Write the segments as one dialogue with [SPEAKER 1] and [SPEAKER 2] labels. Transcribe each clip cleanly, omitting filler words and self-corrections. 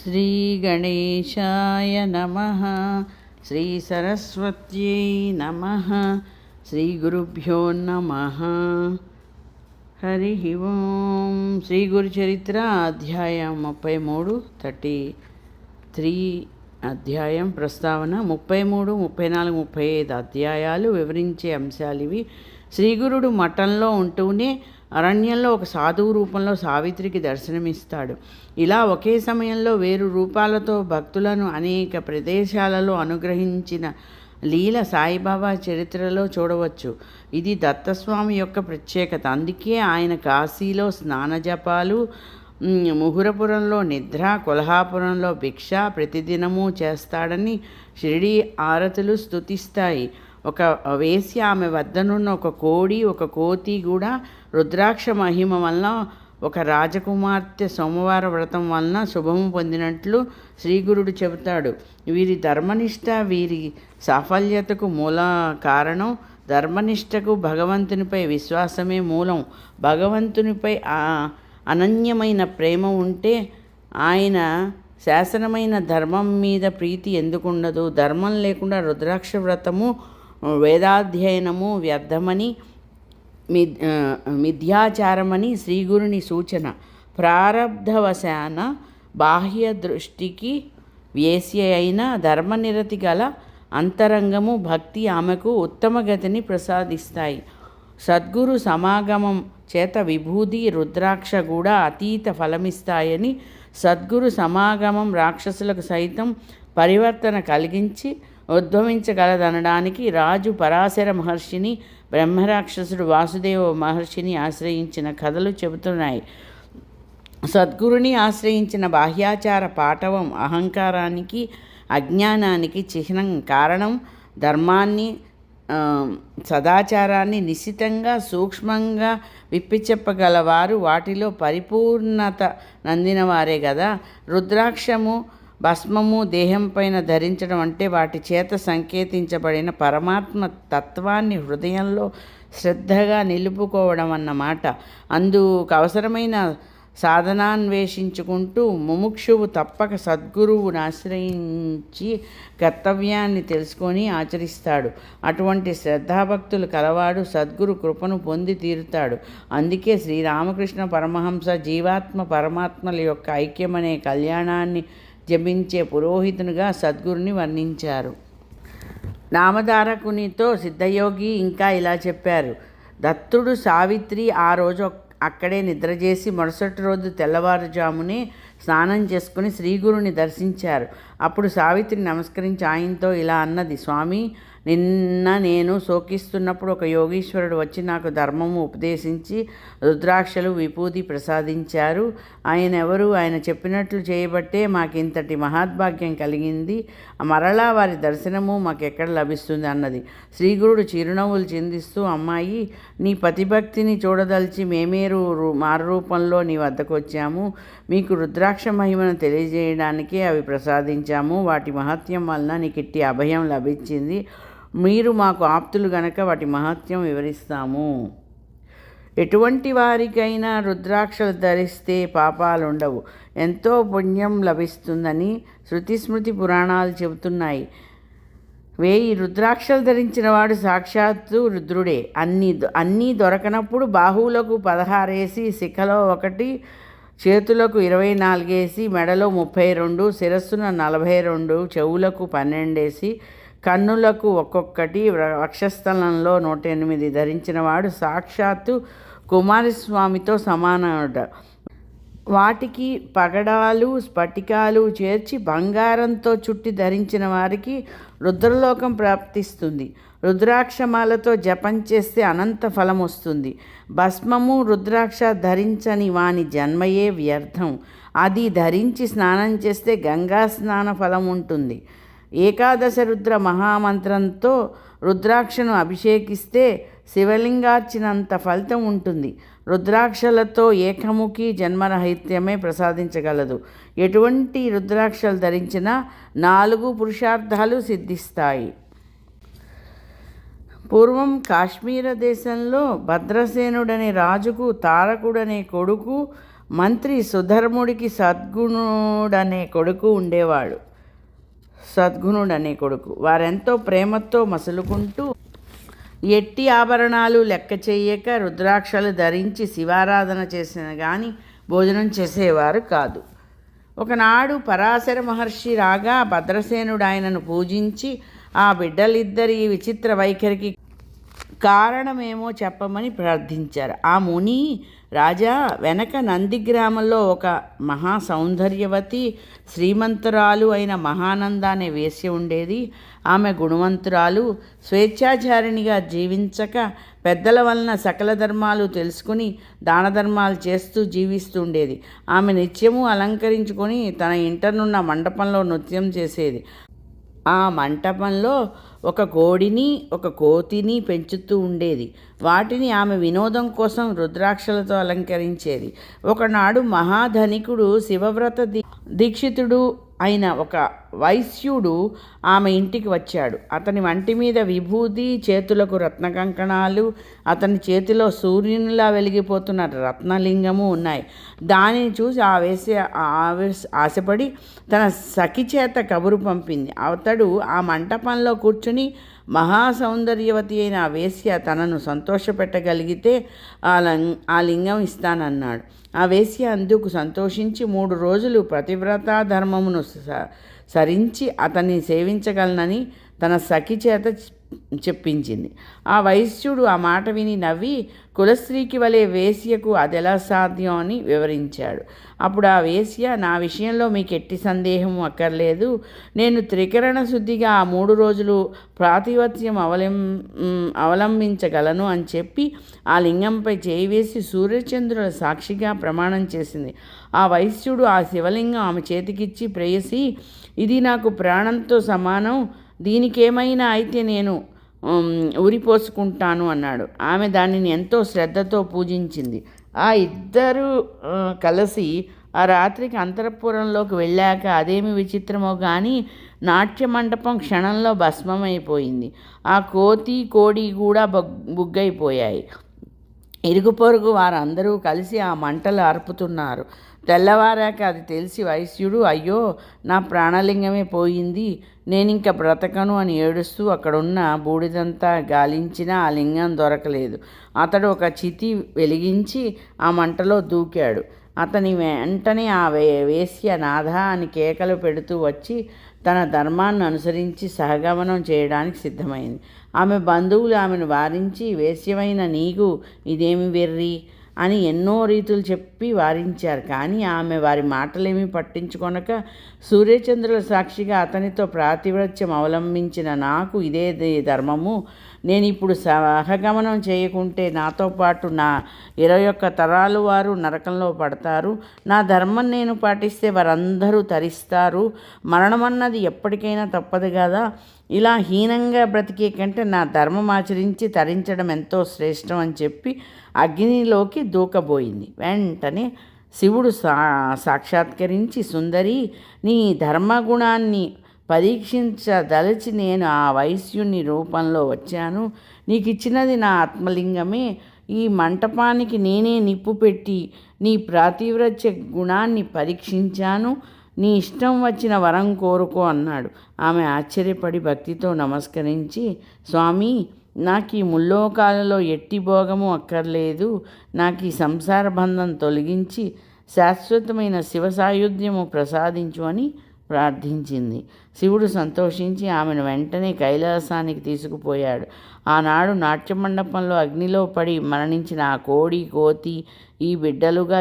[SPEAKER 1] శ్రీగణేశాయ నమః. శ్రీసరస్వత్యై నమః. శ్రీగురుభ్యో నమః. హరి ఓం. శ్రీ గురుచరిత్ర అధ్యాయం 33 33 అధ్యాయం ప్రస్తావన 33, 34, 35 అధ్యాయాలు వివరించే అంశాలు ఇవి. శ్రీగురుడు మఠంలో ఉంటూనే అరణ్యంలో ఒక సాధువు రూపంలో సావిత్రికి దర్శనమిస్తాడు. ఇలా ఒకే సమయంలో వేరు రూపాలతో భక్తులను అనేక ప్రదేశాలలో అనుగ్రహించిన లీల సాయిబాబా చరిత్రలో చూడవచ్చు. ఇది దత్తస్వామి యొక్క ప్రత్యేకత. అందుకే ఆయన కాశీలో స్నానజపాలు, ముహురపురంలో నిద్ర, కొల్హాపురంలో భిక్ష ప్రతిదినము చేస్తాడని షిరిడీ ఆరతులు స్తుతిస్తాయి. ఒక వేసి ఆమె వద్దనున్న ఒక కోడి, ఒక కోతి కూడా రుద్రాక్ష మహిమ వలన, ఒక రాజకుమార్తె సోమవార వ్రతం వలన శుభము పొందినట్లు శ్రీగురుడు చెబుతాడు. వీరి ధర్మనిష్ట వీరి సాఫల్యతకు మూల కారణం. ధర్మనిష్టకు భగవంతునిపై విశ్వాసమే మూలం. భగవంతునిపై అనన్యమైన ప్రేమ ఉంటే ఆయన శాసనమైన ధర్మం మీద ప్రీతి ఎందుకుండదు? ధర్మం లేకుండా రుద్రాక్ష వ్రతము, వేదాధ్యయనము వ్యర్థమని, మిథ్యాచారమని శ్రీగురుని సూచన. ప్రారబ్ధవశాన బాహ్య దృష్టికి వేశ్య అయిన ధర్మనిరతి గల అంతరంగము భక్తి ఆమెకు ఉత్తమ గతిని ప్రసాదిస్తాయి. సద్గురు సమాగమం చేత విభూది, రుద్రాక్ష కూడా అతీత ఫలమిస్తాయని, సద్గురు సమాగమం రాక్షసులకు సైతం పరివర్తన కలిగించి ఉద్భవించగలదనడానికి రాజు పరాశర మహర్షిని, బ్రహ్మరాక్షసుడు వాసుదేవ మహర్షిని ఆశ్రయించిన కథలు చెబుతున్నాయి. సద్గురుని ఆశ్రయించిన బాహ్యాచార పాటవం అహంకారానికి, అజ్ఞానానికి చిహ్నం. కారణం ధర్మాన్ని, సదాచారాన్ని నిశితంగా సూక్ష్మంగా విప్పిచెప్పగలవారు వాటిలో పరిపూర్ణత నందినవారే కదా. రుద్రాక్షము, భస్మము దేహం పైన ధరించడం అంటే వాటి చేత సంకేతించబడిన పరమాత్మ తత్వాన్ని హృదయంలో శ్రద్ధగా నిలుపుకోవడం అన్నమాట. అందుకు అవసరమైన సాధనాన్వేషించుకుంటూ ముముక్షువు తప్పక సద్గురువును ఆశ్రయించి కర్తవ్యాన్ని తెలుసుకొని ఆచరిస్తాడు. అటువంటి శ్రద్ధాభక్తులు కలవాడు సద్గురు కృపను పొంది తీరుతాడు. అందుకే శ్రీరామకృష్ణ పరమహంస జీవాత్మ పరమాత్మల యొక్క ఐక్యమనే కళ్యాణాన్ని జపించే పురోహితునిగా సద్గురుని వర్ణించారు. నామధారకునితో సిద్ధయోగి ఇంకా ఇలా చెప్పారు. దత్తుడు సావిత్రి ఆ రోజు అక్కడే నిద్ర చేసి మరుసటి రోజు తెల్లవారుజామునే స్నానం చేసుకుని శ్రీగురుని దర్శించారు. అప్పుడు సావిత్రి నమస్కరించి ఆయనతో ఇలా అన్నది. స్వామి, నిన్న నేను శోకిస్తున్నప్పుడు ఒక యోగీశ్వరుడు వచ్చి నాకు ధర్మము ఉపదేశించి రుద్రాక్షలు, విభూతి ప్రసాదించారు. ఆయన ఎవరు? ఆయన చెప్పినట్లు చేయబట్టే మాకింతటి మహాద్భాగ్యం కలిగింది. మరలా వారి దర్శనము మాకెక్కడ లభిస్తుంది అన్నది. శ్రీగురుడు చిరునవ్వులు చిందిస్తూ, అమ్మాయి, నీ పతిభక్తిని చూడదలిచి మేమే మారూపంలో నీ వద్దకు వచ్చాము. మీకు రుద్రాక్ష మహిమను తెలియజేయడానికే అవి ప్రసాదించాము. వాటి మహత్యం వలన నీకు ఇట్టి అభయం లభించింది. మీరు మాకు ఆప్తులు గనక వాటి మహత్యం వివరిస్తాము. ఎటువంటి వారికైనా రుద్రాక్షలు ధరిస్తే పాపాలుండవు, ఎంతో పుణ్యం లభిస్తుందని శృతిస్మృతి పురాణాలు చెబుతున్నాయి. 1000 రుద్రాక్షలు ధరించిన వాడు సాక్షాత్తు రుద్రుడే. అన్నీ దొరకనప్పుడు బాహువులకు 16 వేసి, శిఖలో 1, చేతులకు 24 వేసి, మెడలో 32, శిరస్సున 42, చెవులకు 12 వేసి, కన్నులకు ఒక్కొక్కటి, వక్షస్థలంలో 108 ధరించిన వాడు సాక్షాత్తు కుమారస్వామితో సమానుడు. వాటికి పగడాలు, స్ఫటికాలు చేర్చి బంగారంతో చుట్టి ధరించిన వారికి రుద్రలోకం ప్రాప్తిస్తుంది. రుద్రాక్షమాలతో జపం చేస్తే అనంత ఫలం వస్తుంది. భస్మము, రుద్రాక్ష ధరించని వాని జన్మయే వ్యర్థం. అది ధరించి స్నానం చేస్తే గంగా స్నాన ఫలం ఉంటుంది. ఏకాదశ రుద్ర మహామంత్రంతో రుద్రాక్షను అభిషేకిస్తే శివలింగార్చినంత ఫలితం ఉంటుంది. రుద్రాక్షలతో ఏకముఖి జన్మరహిత్యమే ప్రసాదించగలదు. ఎటువంటి రుద్రాక్షలు ధరించినా 4 పురుషార్థాలు సిద్ధిస్తాయి. పూర్వం కాశ్మీర దేశంలో భద్రసేనుడనే రాజుకు తారకుడనే కొడుకు, మంత్రి సుధర్ముడికి సద్గుణుడనే కొడుకు వారెంతో ప్రేమతో మసులుకుంటూ ఎట్టి ఆభరణాలు లెక్క చెయ్యక రుద్రాక్షలు ధరించి శివారాధన చేసిన కానీ భోజనం చేసేవారు కాదు. ఒకనాడు పరాశర మహర్షి రాగా భద్రసేనుడు ఆయనను పూజించి ఆ బిడ్డలిద్దరి విచిత్ర వైఖరికి కారణమేమో చెప్పమని ప్రార్థించారు. ఆ ముని, రాజా, వెనక నందిగ్రామంలో ఒక మహా సౌందర్యవతి శ్రీమంతురాలు అయిన మహానంద అనే వేశ్య ఉండేది. ఆమె గుణవంతురాలు, స్వేచ్ఛాచారిణిగా జీవించక పెద్దల వలన సకల ధర్మాలు తెలుసుకుని దాన ధర్మాలు చేస్తూ జీవిస్తుండేది. ఆమె నిత్యము అలంకరించుకొని తన ఇంటనున్న మండపంలో నృత్యం చేసేది. ఆ మంటపంలో ఒక కోడిని ఒక కోతిని పెంచుతూ ఉండేది. వాటిని ఆమె వినోదం కోసం రుద్రాక్షలతో అలంకరించేది. ఒకనాడు మహాధనికుడు శివవ్రత దీక్షితుడు అయిన ఒక వైశ్యుడు ఆమె ఇంటికి వచ్చాడు. అతని వంటి మీద విభూతి, చేతులకు రత్న కంకణాలు, అతని చేతిలో సూర్యునిలా వెలిగిపోతున్న రత్నలింగము ఉన్నాయి. దానిని చూసి ఆ వేశ్య ఆశపడి తన సఖి చేత కబురు పంపింది. అతడు ఆ మంటపంలో కూర్చుని మహాసౌందర్యవతి అయిన ఆ వేశ్య తనను సంతోషపెట్టగలిగితే ఆ లింగం ఇస్తానన్నాడు. ఆ వేశ్య అందుకు సంతోషించి 3 రోజులు పతివ్రతా ధర్మమును సరించి అతన్ని సేవించగలనని తన సఖి చేత చెప్పించింది. ఆ వైశ్యుడు ఆ మాట విని నవ్వి, కులస్త్రీకి వలె వేశ్యకు అదెలా సాధ్యం అని వివరించాడు. అప్పుడు ఆ వేశ్య, నా విషయంలో మీకు ఎట్టి సందేహం అక్కర్లేదు. నేను త్రికరణ శుద్ధిగా ఆ 3 రోజులు ప్రాతిపత్యం అవలంబించగలను అని చెప్పి ఆ లింగంపై చేయి వేసి సూర్యచంద్రుల సాక్షిగా ప్రమాణం చేసింది. ఆ వైశ్యుడు ఆ శివలింగం ఆమె చేతికిచ్చి, ప్రేయసి, ఇది నాకు ప్రాణంతో సమానం, దీనికేమైనా అయితే నేను ఉరిపోసుకుంటాను అన్నాడు. ఆమె దానిని ఎంతో శ్రద్ధతో పూజించింది. ఆ ఇద్దరు కలిసి ఆ రాత్రికి అంతఃపురంలోకి వెళ్ళాక అదేమి విచిత్రమో కానీ నాట్య మండపం క్షణంలో భస్మమైపోయింది. ఆ కోడి కూడా బుగ్గైపోయాయి. ఇరుగు పొరుగు వారందరూ కలిసి ఆ మంటలు అర్పుతున్నారు. తెల్లవారాక అది తెలిసి వైశ్యుడు, అయ్యో, నా ప్రాణలింగమే పోయింది, నేనింక బ్రతకను అని ఏడుస్తూ అక్కడున్న బూడిదంతా గాలించినా ఆ లింగం దొరకలేదు. అతడు ఒక చితి వెలిగించి ఆ మంటలో దూకాడు. అతని వెంటనే ఆ వేశ్య నాథ అని కేకలు పెడుతూ వచ్చి తన ధర్మాన్ని అనుసరించి సహగమనం చేయడానికి సిద్ధమైంది. ఆమె బంధువులు ఆమెను వారించి, వేశ్యమైన నీకు ఇదేమి వెర్రి అని ఎన్నో రీతులు చెప్పి వారించారు. కానీ ఆమె వారి మాటలేమీ పట్టించుకొనక సూర్యచంద్రుల సాక్షిగా అతనితో ప్రాతివ్రత్యం అవలంబించిన నాకు ఇదే ధర్మము, నేను ఇప్పుడు సహగమనం చేయకుంటే నాతో పాటు నా 21 తరాలు వారు నరకంలో పడతారు. నా ధర్మం నేను పాటిస్తే వారందరూ తరిస్తారు. మరణమన్నది ఎప్పటికైనా తప్పదు కదా. ఇలా హీనంగా బ్రతికే కంటే నా ధర్మం ఆచరించి తరించడం ఎంతో శ్రేష్టం అని చెప్పి అగ్నిలోకి దూకబోయింది. వెంటనే శివుడు సాక్షాత్కరించి, సుందరి, నీ ధర్మగుణాన్ని పరీక్షించదలిచి నేను ఆ వైశ్యుని రూపంలో వచ్చాను. నీకు ఇచ్చినది నా ఆత్మలింగమే. ఈ మంటపానికి నేనే నిప్పు పెట్టి నీ ప్రాతివ్రత్య గుణాన్ని పరీక్షించాను. నీ ఇష్టం వచ్చిన వరం కోరుకో అన్నాడు. ఆమె ఆశ్చర్యపడి భక్తితో నమస్కరించి, స్వామి, నాకు ఈ ముల్లోకాలలో ఎట్టి భోగము అక్కర్లేదు. నాకు ఈ సంసార బంధం తొలగించి శాశ్వతమైన శివ సాయుధ్యము ప్రసాదించు అని ప్రార్థించింది. శివుడు సంతోషించి ఆమెను వెంటనే కైలాసానికి తీసుకుపోయాడు. ఆనాడు నాట్యమండపంలో అగ్నిలో పడి మరణించిన ఆ కోతి ఈ బిడ్డలుగా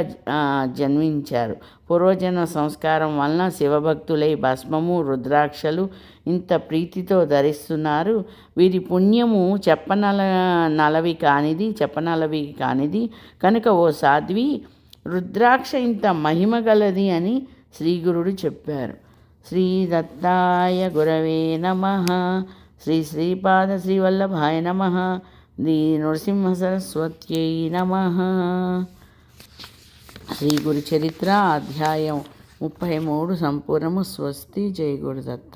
[SPEAKER 1] జన్మించారు. పూర్వజన్మ సంస్కారం వలన శివభక్తులై భస్మము, రుద్రాక్షలు ఇంత ప్రీతితో ధరిస్తున్నారు. వీరి పుణ్యము చెప్పనలవి కానిది కనుక ఓ సాధ్వి, రుద్రాక్ష ఇంత మహిమ గలది అని శ్రీగురుడు చెప్పారు. శ్రీ దత్తాయ గురవే నమః. శ్రీపాద శ్రీవల్లభాయ నమః. శ్రీ నృసింహ సరస్వత్యై నమః. శ్రీ గురు చరిత్ర అధ్యాయం 33 సంపూర్ణము. స్వస్తి. జై గురుదత్త.